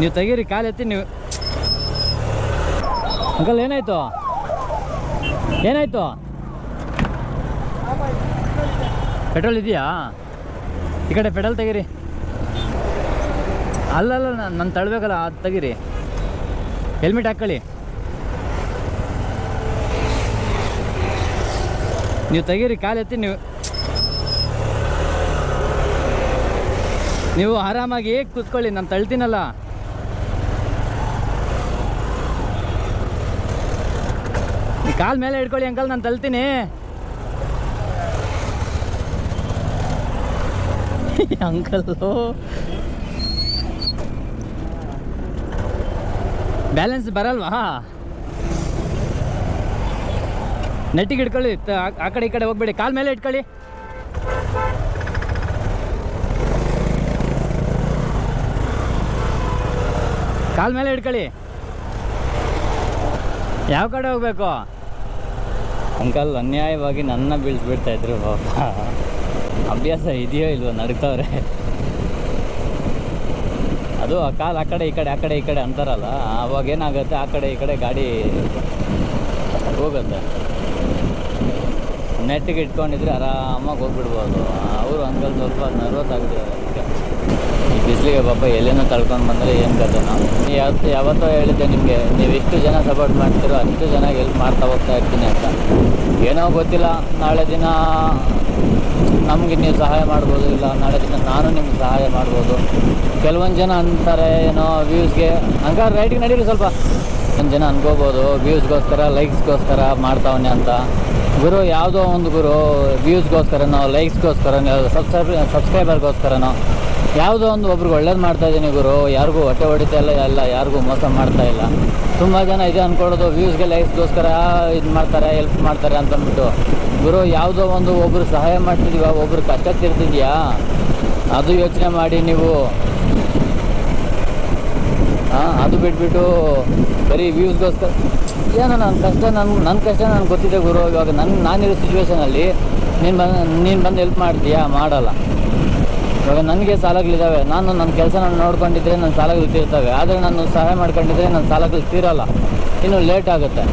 ನೀವು ತೆಗೀರಿ, ಕಾಲು ಎತ್ತಿ ನೀವು. ಅಂಕಲ್ ಏನಾಯ್ತು? ಏನಾಯ್ತು? ಪೆಟ್ರೋಲ್ ಇದೆಯಾ? ಈ ಕಡೆ ಪೆಟ್ರೋಲ್ ತೆಗೀರಿ. ಅಲ್ಲಲ್ಲ, ನಾನು ತಳ್ಬೇಕಲ್ಲ, ಅದು ತೆಗೀರಿ. ಹೆಲ್ಮೆಟ್ ಹಾಕ್ಕೊಳ್ಳಿ. ನೀವು ತೆಗೀರಿ, ಕಾಲು ಎತ್ತಿ ನೀವು ಆರಾಮಾಗಿ ಕೂತ್ಕೊಳ್ಳಿ, ನಾನು ತಳ್ತೀನಲ್ಲ. ಕಾಲು ಮೇಲೆ ಹಿಡ್ಕೊಳ್ಳಿ ಅಂಕಲ್, ನಾನು ತಳ್ತೀನಿ. ಅಂಕಲ್ಲು ಬ್ಯಾಲೆನ್ಸ್ ಬರಲ್ವಾ? ನೆಟ್ಟಿಗೆ ಇಟ್ಕೊಳ್ಳಿ, ಆ ಕಡೆ ಈ ಕಡೆ ಹೋಗ್ಬೇಡಿ, ಕಾಲು ಮೇಲೆ ಇಟ್ಕೊಳ್ಳಿ. ಕಾಲು ಮೇಲೆ ಇಟ್ಕೊಳ್ಳಿ. ಯಾವ ಕಡೆ ಹೋಗ್ಬೇಕು? ಅಂಕಲ್ ಅನ್ಯಾಯವಾಗಿ ನನ್ನ ಬೀಳ್ಸ್ಬಿಡ್ತಾಯಿದ್ರು ಪಾಪ. ಅಭ್ಯಾಸ ಇದೆಯೋ ಇಲ್ವೋ ನಡ್ಕವ್ರೆ. ಅದು ಆ ಕಾಲು ಆ ಕಡೆ ಈ ಕಡೆ, ಆ ಕಡೆ ಈ ಕಡೆ ಅಂತಾರಲ್ಲ, ಅವಾಗ ಏನಾಗುತ್ತೆ, ಆ ಕಡೆ ಈ ಕಡೆ ಗಾಡಿ ಹೋಗುತ್ತೆ. ನೆಟ್ಟಿಗೆ ಇಟ್ಕೊಂಡಿದ್ರೆ ಆರಾಮಾಗಿ ಹೋಗ್ಬಿಡ್ಬೋದು. ಅವರು ಅಂಕಲ್ ಸ್ವಲ್ಪ ನರ್ವಸ್ ಆಗಿದ್ದಾರೆ. ಈ ಬಿಸಿಲಿಗೆ ಪಾಪ ಎಲ್ಲೇನೋ ತಳ್ಕೊಂಡು ಬಂದರೆ ಏನು ಕತೆ. ನಾವು ಯಾವತ್ತೋ ಹೇಳಿದ್ದೆ ನಿಮಗೆ, ನೀವು ಎಷ್ಟು ಜನ ಸಪೋರ್ಟ್ ಮಾಡ್ತೀರೋ ಅಷ್ಟು ಜನಕ್ಕೆ ಹೆಲ್ಪ್ ಮಾಡ್ತಾ ಹೋಗ್ತಾ ಇರ್ತೀನಿ ಅಂತ. ಏನೋ ಗೊತ್ತಿಲ್ಲ, ನಾಳೆ ದಿನ ನಮಗೆ ನೀವು ಸಹಾಯ ಮಾಡ್ಬೋದು, ಇಲ್ಲ ನಾಳೆ ದಿನ ನಾನು ನಿಮ್ಗೆ ಸಹಾಯ ಮಾಡ್ಬೋದು. ಕೆಲವೊಂದು ಜನ ಅಂತಾರೆ ಏನೋ ವ್ಯೂಸ್ಗೆ, ಹಂಗಾರೆ ರೈಟಿಗೆ ನಡೀರಿ ಸ್ವಲ್ಪ. ಒಂದು ಜನ ಅನ್ಕೋಬೋದು ವ್ಯೂಸ್ಗೋಸ್ಕರ ಲೈಕ್ಸ್ಗೋಸ್ಕರ ಮಾಡ್ತಾವನೆ ಅಂತ. ಗುರು ಯಾವುದೋ ಒಂದು ಗುರು ವ್ಯೂಸ್ಗೋಸ್ಕರನೋ ಲೈಕ್ಸ್ಗೋಸ್ಕರನೋ ಸಬ್ಸ್ಕ್ರೈಬರ್ಗೋಸ್ಕರನೋ ಯಾವುದೋ ಒಂದು ಒಬ್ರಿಗೆ ಒಳ್ಳೇದು ಮಾಡ್ತಾಯಿದ್ದೀನಿ ಗುರು, ಯಾರಿಗೂ ಹೊಟ್ಟೆ ಹೊಡಿತಾ ಇಲ್ಲ, ಯಾರಿಗೂ ಮೋಸ ಮಾಡ್ತಾ ಇಲ್ಲ. ತುಂಬ ಜನ ಇದೆ ಅಂದ್ಕೊಳ್ಳೋದು, ವ್ಯೂಸ್ಗೆ ಲೈಕ್ಸ್ಗೋಸ್ಕರ ಇದು ಮಾಡ್ತಾರೆ, ಹೆಲ್ಪ್ ಮಾಡ್ತಾರೆ ಅಂತಂದ್ಬಿಟ್ಟು. ಗುರು ಯಾವುದೋ ಒಂದು ಒಬ್ರು ಸಹಾಯ ಮಾಡ್ತಿದ್ದೀವ, ಒಬ್ರು ಕಷ್ಟ ತಿರ್ತಿದ್ಯಾ, ಅದು ಯೋಚನೆ ಮಾಡಿ ನೀವು. ಅದು ಬಿಟ್ಬಿಟ್ಟು ಬರೀ ವ್ಯೂಸ್ಗೋಸ್ಕರ ಏನೋ ನನ್ನ ಕಷ್ಟ ನನಗೆ ಗೊತ್ತಿದೆ ಗುರು. ಇವಾಗ ನಾನಿರೋ ಸಿಚುವೇಷನಲ್ಲಿ ನೀನು ಬಂದು ಹೆಲ್ಪ್ ಮಾಡ್ತೀಯಾ? ಮಾಡಲ್ಲ. ಇವಾಗ ನನಗೆ ಸಾಲಗಳಿದ್ದಾವೆ, ನಾನು ನನ್ನ ಕೆಲಸ ನೋಡ್ಕೊಂಡಿದ್ರೆ ನನ್ನ ಸಾಲಗಳು ತೀರ್ತವೆ. ಆದರೆ ನಾನು ಸಹಾಯ ಮಾಡ್ಕೊಂಡಿದ್ರೆ ನನ್ನ ಸಾಲಗಳು ತೀರಲ್ಲ, ಇನ್ನೂ ಲೇಟ್ ಆಗುತ್ತೆ.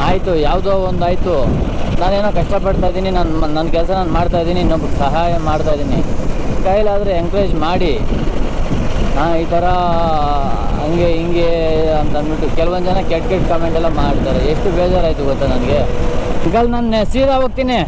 ಆಯಿತು, ಯಾವುದೋ ಒಂದು ಆಯಿತು, ನಾನೇನೋ ಕಷ್ಟಪಡ್ತಾಯಿದ್ದೀನಿ, ನನ್ನ ಕೆಲಸ ನಾನು ಮಾಡ್ತಾಯಿದ್ದೀನಿ, ಇನ್ನೊಬ್ಬರು ಸಹಾಯ ಮಾಡ್ತಾಯಿದ್ದೀನಿ. ಕೈಲಾದರೆ ಎಂಕರೇಜ್ ಮಾಡಿ. ಈ ಥರ ಹಂಗೆ ಹಿಂಗೆ ಅಂತ ಅಂದ್ಬಿಟ್ಟು ಕೆಲವೊಂದು ಜನ ಕೆಟ್ಟ ಕಮೆಂಟ್ ಎಲ್ಲ ಮಾಡ್ತಾರೆ. ಎಷ್ಟು ಬೇಜಾರಾಯಿತು ಗೊತ್ತಾ ನನಗೆ. ಈಗ ನಾನು ಸೀದಾ ಹೋಗ್ತೀನಿ.